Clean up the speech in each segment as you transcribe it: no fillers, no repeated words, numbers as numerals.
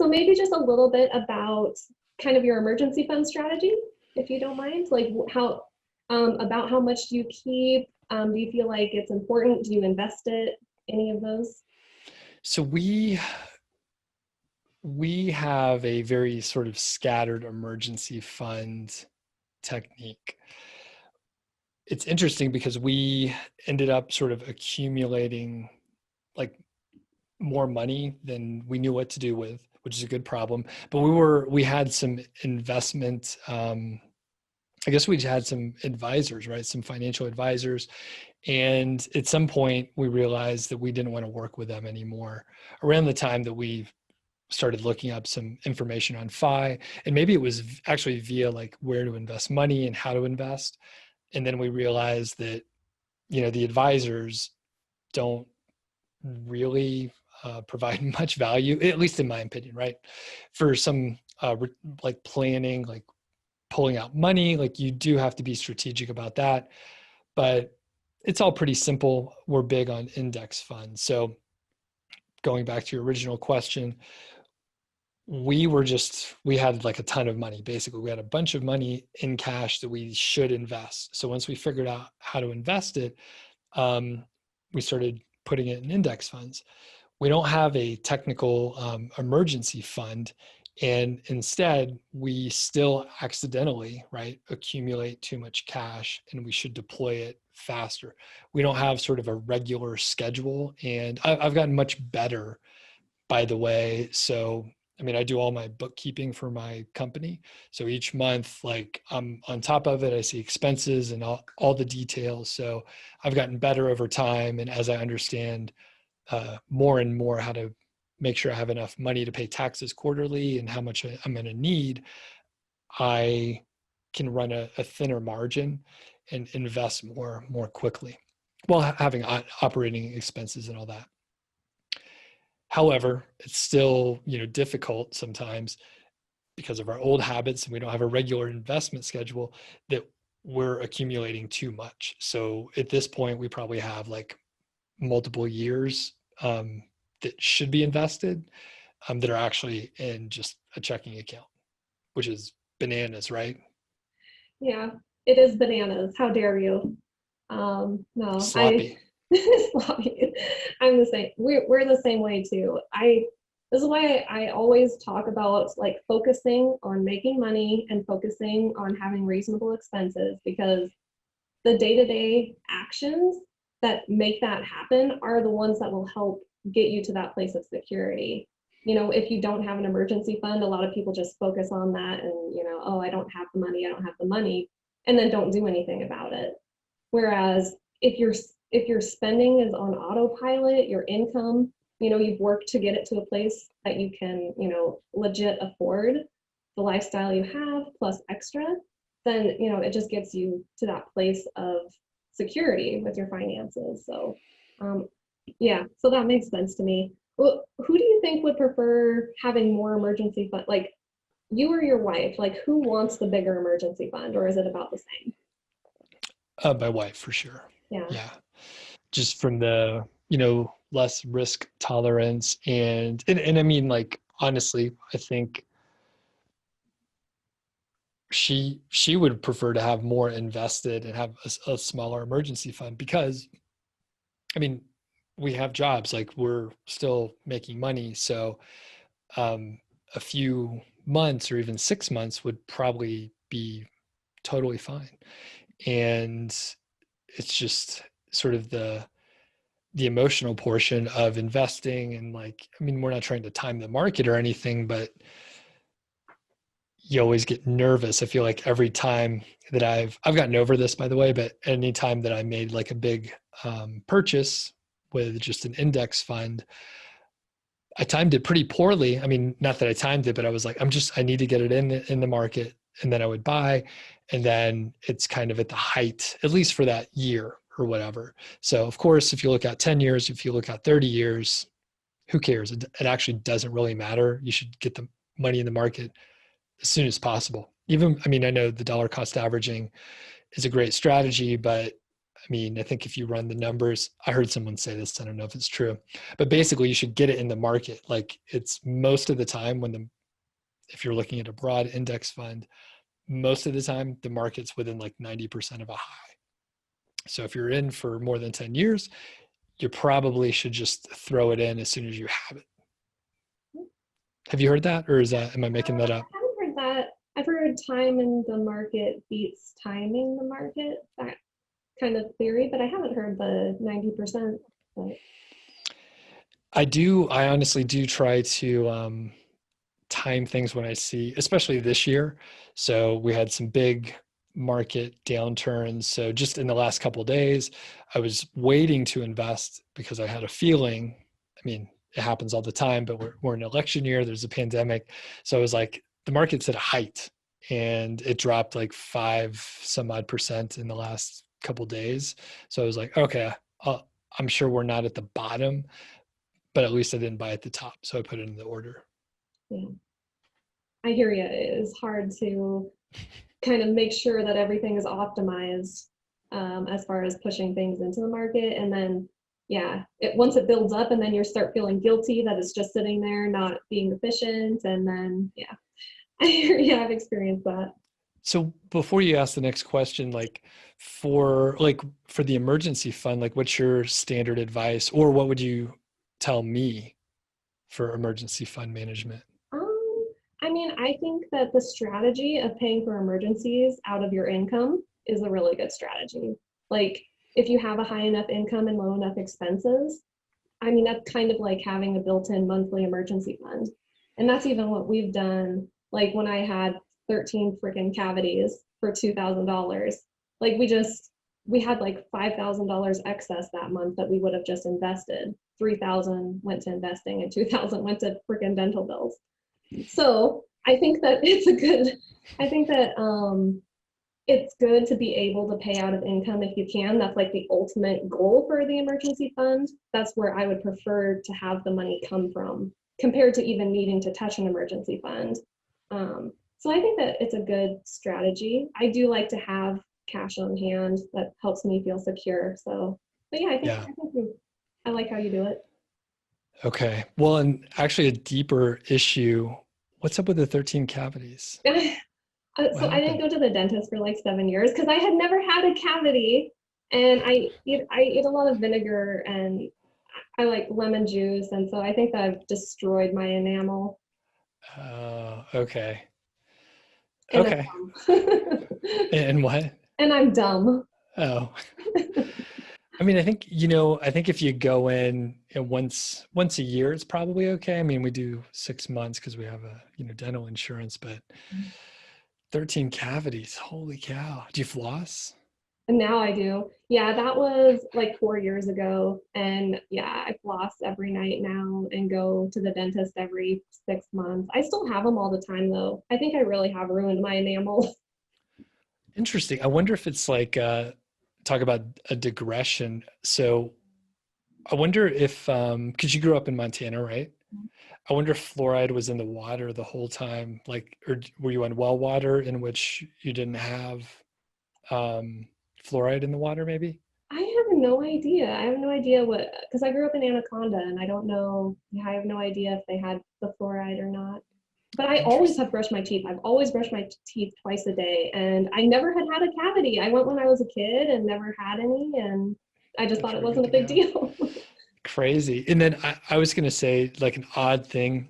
So maybe just a little bit about kind of your emergency fund strategy, if you don't mind, like how, about how much do you keep? Do you feel like it's important? Do you invest it? Any of those? So we have a very sort of scattered emergency fund technique. It's interesting because we ended up sort of accumulating like more money than we knew what to do with, which is a good problem. But we had some investment, I guess we had some advisors, right? Some financial advisors. And at some point we realized that we didn't want to work with them anymore around the time that we started looking up some information on FI. And maybe it was actually via like where to invest money and how to invest. And then we realized that, the advisors don't really provide much value, at least in my opinion, right? For some like planning, like pulling out money, like you do have to be strategic about that. But it's all pretty simple. We're big on index funds. So going back to your original question, we had like a ton of money. Basically, we had a bunch of money in cash that we should invest. So once we figured out how to invest it, we started putting it in index funds. We don't have a technical emergency fund. And instead, we still accidentally, right, accumulate too much cash and we should deploy it faster. We don't have sort of a regular schedule. And I've gotten much better, by the way. So, I mean, I do all my bookkeeping for my company. So each month, like I'm on top of it, I see expenses and all the details. So I've gotten better over time. And as I understand more and more how to make sure I have enough money to pay taxes quarterly and how much I'm going to need, I can run a thinner margin and invest more quickly while having operating expenses and all that. However, it's still, difficult sometimes because of our old habits and we don't have a regular investment schedule that we're accumulating too much. So at this point, we probably have like multiple years that should be invested that are actually in just a checking account, which is bananas, right? Yeah, it is bananas. How dare you? No, Sloppy. sloppy. I'm the same. We're the same way too. This is why I always talk about like focusing on making money and focusing on having reasonable expenses, because the day-to-day actions that make that happen are the ones that will help get you to that place of security. If you don't have an emergency fund, a lot of people just focus on that and, oh, I don't have the money, I don't have the money, and then don't do anything about it. Whereas if your spending is on autopilot, your income, you've worked to get it to a place that you can, legit afford the lifestyle you have plus extra, then, it just gets you to that place of security with your finances. So, yeah, so that makes sense to me. Well, who do you think would prefer having more emergency fund? Like you or your wife, like who wants the bigger emergency fund, or is it about the same? My wife, for sure. Yeah. Yeah. Just from the, less risk tolerance and I mean, like, honestly, I think she would prefer to have more invested and have a smaller emergency fund because, I mean, we have jobs, like we're still making money. So a few months or even 6 months would probably be totally fine. And it's just sort of the emotional portion of investing. And like, I mean, we're not trying to time the market or anything, but you always get nervous. I feel like every time that I've gotten over this, by the way, but anytime that I made like a big purchase with just an index fund, I timed it pretty poorly. I mean, not that I timed it, but I was like, I need to get it in the market. And then I would buy, and then it's kind of at the height, at least for that year or whatever. So of course, if you look at 10 years, if you look at 30 years, who cares? It actually doesn't really matter. You should get the money in the market as soon as possible. Even, I mean, I know the dollar cost averaging is a great strategy, but I mean, I think if you run the numbers, I heard someone say this, I don't know if it's true, but basically you should get it in the market. Like it's most of the time if you're looking at a broad index fund, most of the time the market's within like 90% of a high. So if you're in for more than 10 years, you probably should just throw it in as soon as you have it. Have you heard that, or am I making that up? I haven't heard that. I've heard time in the market beats timing the market, that kind of theory, but I haven't heard the 90%. But I honestly do try to time things when I see, especially this year. So we had some big market downturns. So just in the last couple of days, I was waiting to invest because I had a feeling. I mean, it happens all the time, but we're in an election year. There's a pandemic, so I was like, the market's at a height, and it dropped like 5% in the last couple of days. So I was like, okay, I'm sure we're not at the bottom, but at least I didn't buy at the top. So I put it in the order. yeah, I hear you. It is hard to kind of make sure that everything is optimized as far as pushing things into the market. And then, yeah, once it builds up and then you start feeling guilty that it's just sitting there, not being efficient. And then, yeah, yeah, I've experienced that. So before you ask the next question, for the emergency fund, like what's your standard advice, or what would you tell me for emergency fund management? Um, I mean, I think that the strategy of paying for emergencies out of your income is a really good strategy. Like, if you have a high enough income and low enough expenses, I mean, that's kind of like having a built-in monthly emergency fund. And that's even what we've done. Like when I had 13 freaking cavities for $2,000, like we had like $5,000 excess that month that we would have just invested. 3,000 went to investing and 2,000 went to freaking dental bills. So I think that I think that it's good to be able to pay out of income if you can. That's like the ultimate goal for the emergency fund. That's where I would prefer to have the money come from compared to even needing to touch an emergency fund. So I think that it's a good strategy. I do like to have cash on hand. That helps me feel secure. So, but yeah, Yeah. I like how you do it. Okay. Well, and actually a deeper issue, what's up with the 13 cavities? What So I didn't happened? go to the dentist for like 7 years because I had never had a cavity, and I eat a lot of vinegar and I like lemon juice, and so I think that I've destroyed my enamel, Okay. and I'm Okay. dumb. And what? And I'm dumb. Oh, I mean, I think if you go in once a year, it's probably okay. I mean, we do 6 months because we have dental insurance, but 13 cavities, holy cow. Do you floss? And now I do. Yeah, that was like 4 years ago. And yeah, I floss every night now and go to the dentist every 6 months. I still have them all the time though. I think I really have ruined my enamel. Interesting. I wonder if it's like talk about a digression. So I wonder if because you grew up in Montana, right? I wonder if fluoride was in the water the whole time, like, or were you on well water in which you didn't have um, fluoride in the water, maybe? I have no idea. I have no idea because I grew up in Anaconda and I don't know, yeah, I have no idea if they had the fluoride or not. But I always Interesting. have brushed my teeth. I've always brushed my teeth twice a day, and I never had a cavity. I went when I was a kid and never had any, and I just thought Guess it we're good wasn't a to big go. deal. Crazy. And then I was going to say like an odd thing.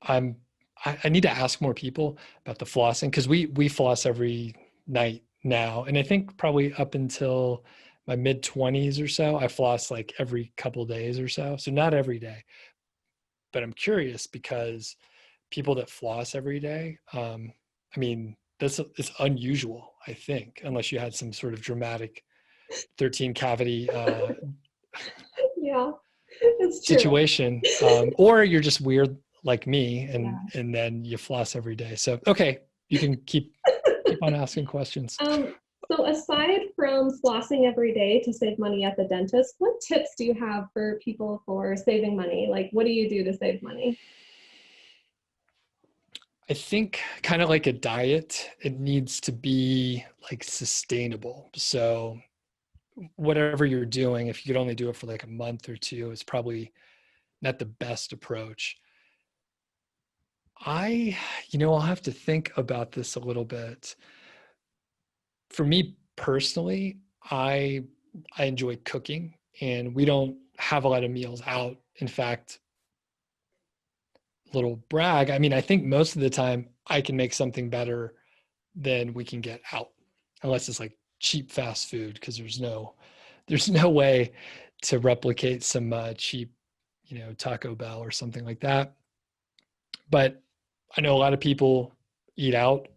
I'm I need to ask more people about the flossing because we floss every night now, and I think probably up until my mid 20s or so, I floss like every couple days or so. So not every day, but I'm curious because people that floss every day, I mean, it's unusual, I think, unless you had some sort of dramatic 13 cavity Yeah, it's true. situation, or you're just weird like me, Yeah. and then you floss every day. So okay, you can keep on asking questions. Um, so aside from flossing every day to save money at the dentist, what tips do you have for people for saving money? Like, what do you do to save money? I think kind of like a diet, it needs to be like sustainable. So whatever you're doing, if you could only do it for like a month or two, it's probably not the best approach. I'll have to think about this a little bit. For me personally, I I enjoy cooking, and we don't have a lot of meals out. In fact, little brag, I mean, I think most of the time I can make something better than we can get out, unless it's like cheap fast food, because there's no way to replicate some cheap, Taco Bell or something like that. But I know a lot of people eat out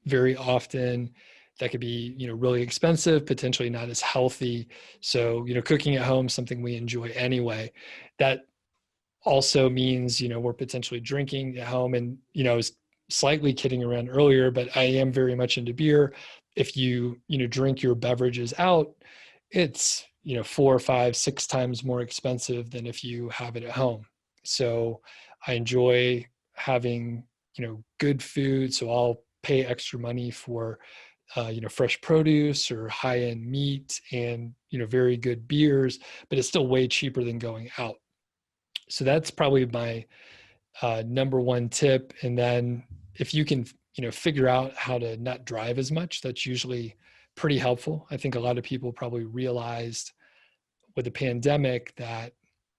very often. That could be, really expensive, potentially not as healthy. So, cooking at home is something we enjoy anyway. That also means, we're potentially drinking at home. And, I was slightly kidding around earlier, but I am very much into beer. If you drink your beverages out, it's, 4, 5, 6 times more expensive than if you have it at home. So I enjoy having, good food. So I'll pay extra money for, fresh produce or high end meat and, very good beers, but it's still way cheaper than going out. So that's probably my number one tip. And then if you can, figure out how to not drive as much, that's usually pretty helpful. I think a lot of people probably realized with the pandemic that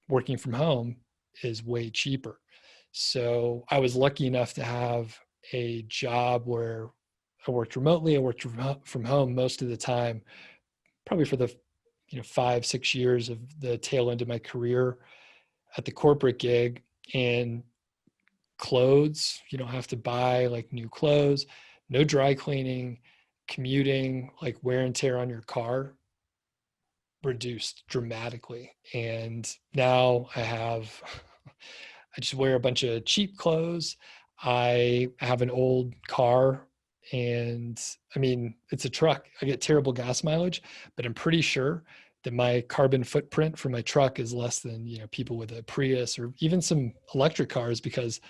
working from home is way cheaper. So I was lucky enough to have a job where I worked remotely. I worked from home most of the time, probably for the 5, 6 years of the tail end of my career at the corporate gig. And clothes, you don't have to buy like new clothes, no dry cleaning, commuting, like wear and tear on your car reduced dramatically. And now I just wear a bunch of cheap clothes. I have an old car, and I mean, it's a truck. I get terrible gas mileage, but I'm pretty sure that my carbon footprint for my truck is less than, people with a Prius or even some electric cars, because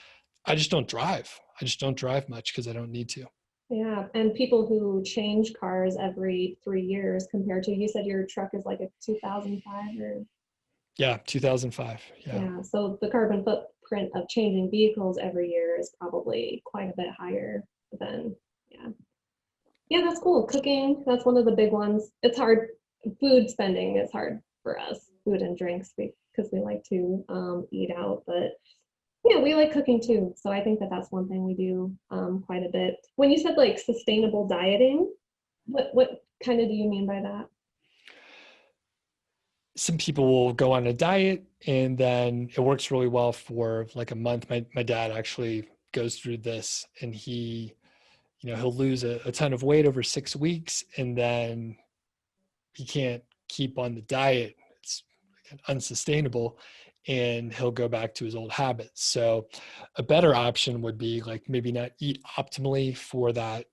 I just don't drive. I just don't drive much because I don't need to. Yeah, and people who change cars every 3 years compared to, you said your truck is like a 2005 or, Yeah, 2005. Yeah. yeah, so the carbon footprint of changing vehicles every year is probably quite a bit higher than, yeah. Yeah, that's cool. Cooking, that's one of the big ones. It's hard. Food spending is hard for us, food and drinks, because we like to eat out. But yeah, we like cooking too. So I think that that's one thing we do quite a bit. When you said like sustainable dieting, what kind of do you mean by that? Some people will go on a diet and then it works really well for like a month. My dad actually goes through this, and he'll lose a ton of weight over 6 weeks, and then he can't keep on the diet. It's unsustainable, and he'll go back to his old habits. So a better option would be like maybe not eat optimally for that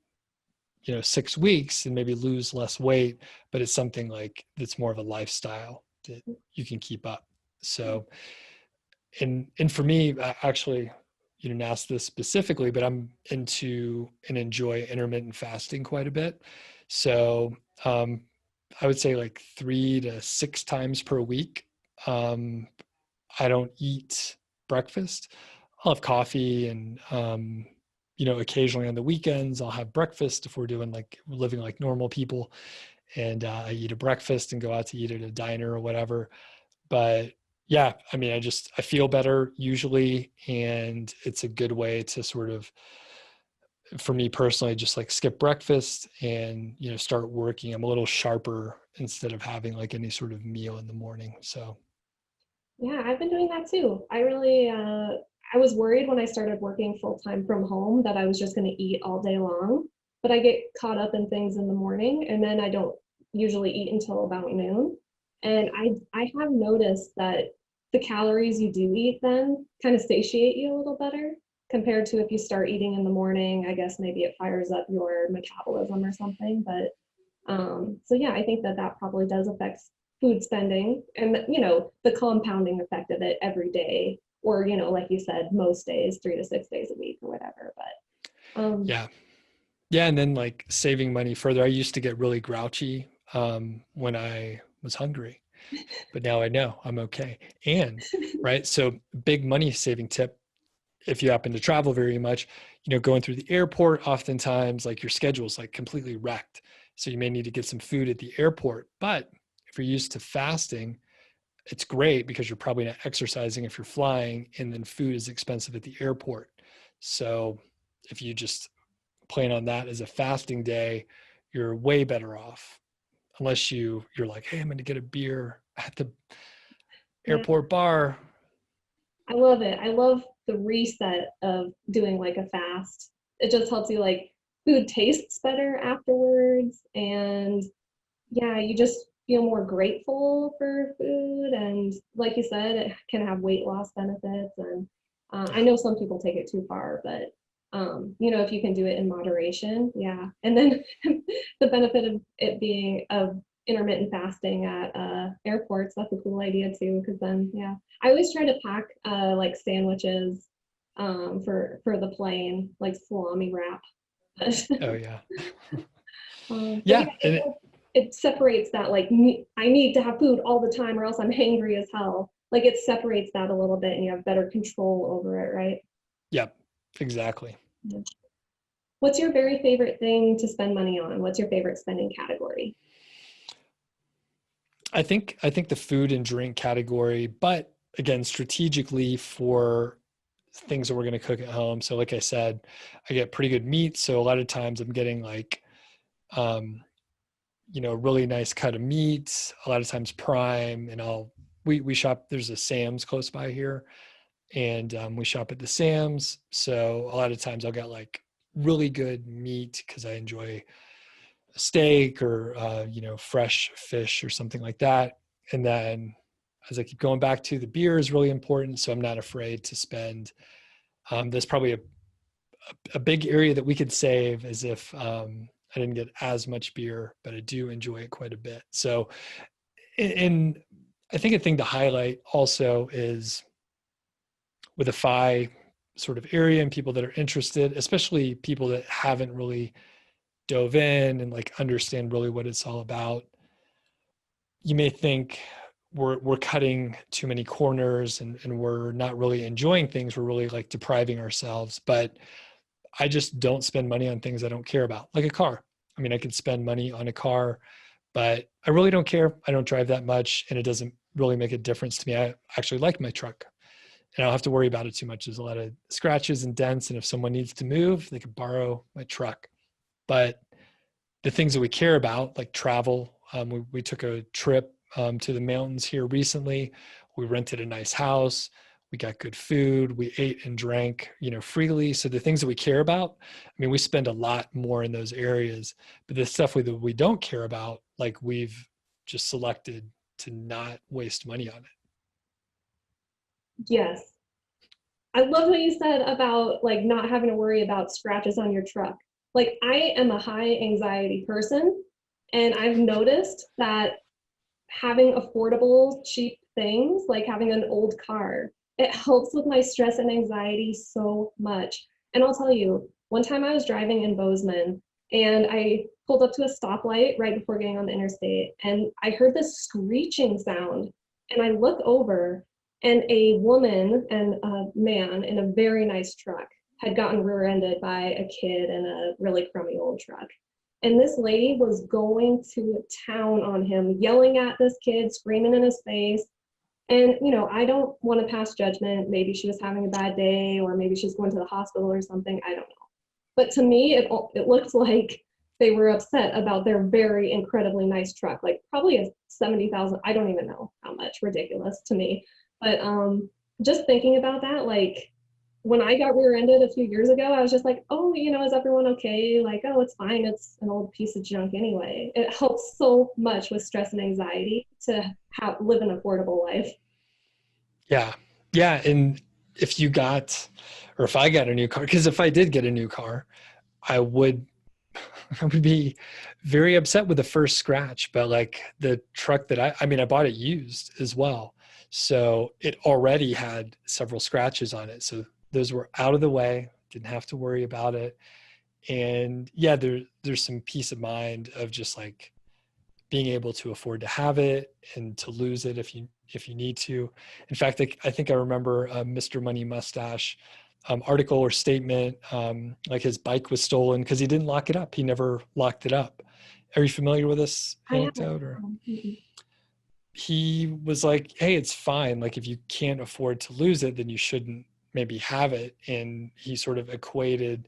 6 weeks and maybe lose less weight, but it's something like that's more of a lifestyle that you can keep up. So and for me, actually, you didn't ask this specifically, but I'm into and enjoy intermittent fasting quite a bit. So I would say like 3 to 6 times per week. Um, I don't eat breakfast. I'll have coffee, and occasionally on the weekends I'll have breakfast if we're doing like living like normal people, and I eat a breakfast and go out to eat at a diner or whatever. But yeah, I mean, I feel better usually, and it's a good way to sort of, for me personally, just like skip breakfast and start working. I'm a little sharper instead of having like any sort of meal in the morning. So Yeah, I've been doing that too. I was worried when I started working full time from home that I was just going to eat all day long, but I get caught up in things in the morning and then I don't usually eat until about noon. And I have noticed that the calories you do eat then kind of satiate you a little better compared to if you start eating in the morning. I guess maybe it fires up your metabolism or something, but so yeah, I think that that probably does affect food spending and the compounding effect of it every day, or like you said, most days, 3 to 6 days a week or whatever. But yeah. Yeah. And then like saving money further, I used to get really grouchy when I was hungry, but now I know I'm okay. And right, so big money saving tip, if you happen to travel very much, going through the airport, oftentimes like your schedule is like completely wrecked. So you may need to get some food at the airport. But if you're used to fasting, it's great because you're probably not exercising if you're flying, and then food is expensive at the airport. So if you just plan on that as a fasting day, you're way better off. Unless you're like, hey, I'm going to get a beer at the Yeah, airport bar. I love it. I love the reset of doing like a fast. It just helps you like food tastes better afterwards. And yeah, you just feel more grateful for food. And like you said, it can have weight loss benefits. And I Yeah. know some people take it too far, but if you can do it in moderation, yeah. And then the benefit of it being of intermittent fasting at airports, that's a cool idea too. Because then, yeah, I always try to pack like sandwiches for the plane, like salami wrap. Oh yeah. But yeah, Yeah. And it separates that like I need to have food all the time or else I'm hangry as hell. Like it separates that a little bit and you have better control over it, right? yeah, exactly. Yeah. What's your very favorite thing to spend money on? What's your favorite spending category? I think the food and drink category, but again, strategically for things that we're going to cook at home. So like I said, I get pretty good meat. So a lot of times I'm getting like, um, really nice cut of meat, a lot of times prime, and we shop, there's a Sam's close by here, and we shop at the Sam's. So a lot of times I'll get like really good meat because I enjoy a steak or, fresh fish or something like that. And then as I keep going back to, the beer is really important. So I'm not afraid to spend, there's probably a big area that we could save as if I didn't get as much beer, but I do enjoy it quite a bit. So, and I think a thing to highlight also is with a FI sort of area and people that are interested, especially people that haven't really dove in and like understand really what it's all about. You may think we're cutting too many corners and we're not really enjoying things. We're really like depriving ourselves. But I just don't spend money on things I don't care about, like a car. I mean, I could spend money on a car, but I really don't care. I don't drive that much, and it doesn't really make a difference to me. I actually like my truck, and I don't have to worry about it too much. There's a lot of scratches and dents, and if someone needs to move, they could borrow my truck. But the things that we care about, like travel, we took a trip to the mountains here recently. We rented a nice house. We got good food. We ate and drank, freely. So the things that we care about, I mean, we spend a lot more in those areas. But the stuff that we don't care about, like we've just selected to not waste money on it. Yes. I love what you said about like not having to worry about scratches on your truck. Like I am a high anxiety person and I've noticed that having affordable, cheap things, like having an old car, it helps with my stress and anxiety so much. And I'll tell you, one time I was driving in Bozeman and I pulled up to a stoplight right before getting on the interstate and I heard this screeching sound. And I look over and a woman and a man in a very nice truck had gotten rear-ended by a kid in a really crummy old truck. And this lady was going to town on him, yelling at this kid, screaming in his face. And, I don't want to pass judgment. Maybe she was having a bad day, or maybe she's going to the hospital or something. I don't know. But to me, it looked like they were upset about their very incredibly nice truck, like probably a 70,000. I don't even know how much, ridiculous to me. But just thinking about that, like when I got rear-ended a few years ago, I was just like, oh, is everyone okay? Like, oh, it's fine. It's an old piece of junk anyway. It helps so much with stress and anxiety to live an affordable life. Yeah. Yeah. And if you got, or if I got a new car, because if I did get a new car, I would I would be very upset with the first scratch. But like the truck that I mean, I bought it used as well. So it already had several scratches on it. So those were out of the way, didn't have to worry about it. And yeah, there's some peace of mind of just like being able to afford to have it and to lose it if you need to. In fact, I think I remember a Mr. Money Mustache article or statement, like his bike was stolen because he didn't lock it up. He never locked it up. Are you familiar with this I haven't. anecdote? Or Mm-mm. he was like, hey, it's fine. Like if you can't afford to lose it, then you shouldn't maybe have it. And he sort of equated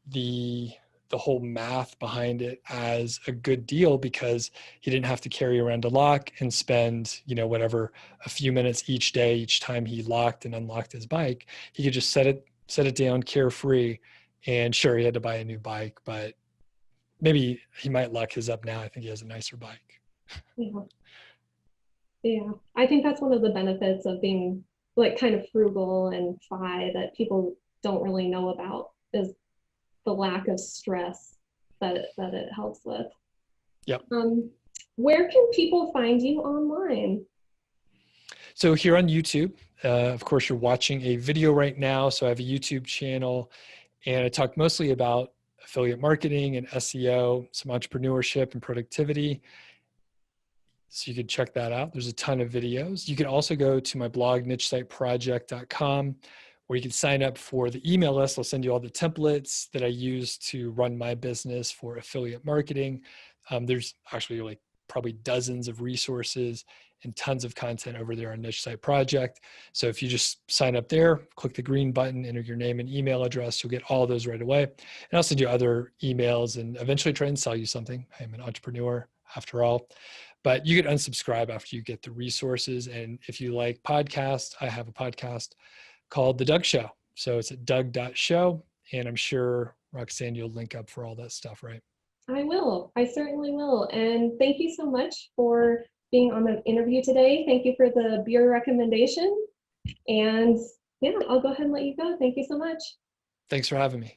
the whole math behind it as a good deal because he didn't have to carry around a lock and spend, whatever, a few minutes each day, each time he locked and unlocked his bike. He could just set it down carefree. And sure, he had to buy a new bike, but maybe he might lock his up now. I think he has a nicer bike. Yeah. Yeah. I think that's one of the benefits of being like kind of frugal and FI that people don't really know about is the lack of stress that it helps with. Yep. Where can people find you online? So here on YouTube, of course, you're watching a video right now. So I have a YouTube channel, and I talk mostly about affiliate marketing and SEO, some entrepreneurship and productivity. So you could check that out. There's a ton of videos. You can also go to my blog, nichesiteproject.com, where you can sign up for the email list. I'll send you all the templates that I use to run my business for affiliate marketing. There's actually like probably dozens of resources and tons of content over there on Niche Site Project. So if you just sign up there, click the green button, enter your name and email address, you'll get all those right away. And I'll send you other emails and eventually try and sell you something. I'm an entrepreneur after all. But you can unsubscribe after you get the resources. And if you like podcasts, I have a podcast called The Doug Show. So it's at doug.show. And I'm sure, Roxanne, you'll link up for all that stuff, right? I will. I certainly will. And thank you so much for being on the interview today. Thank you for the beer recommendation. And yeah, I'll go ahead and let you go. Thank you so much. Thanks for having me.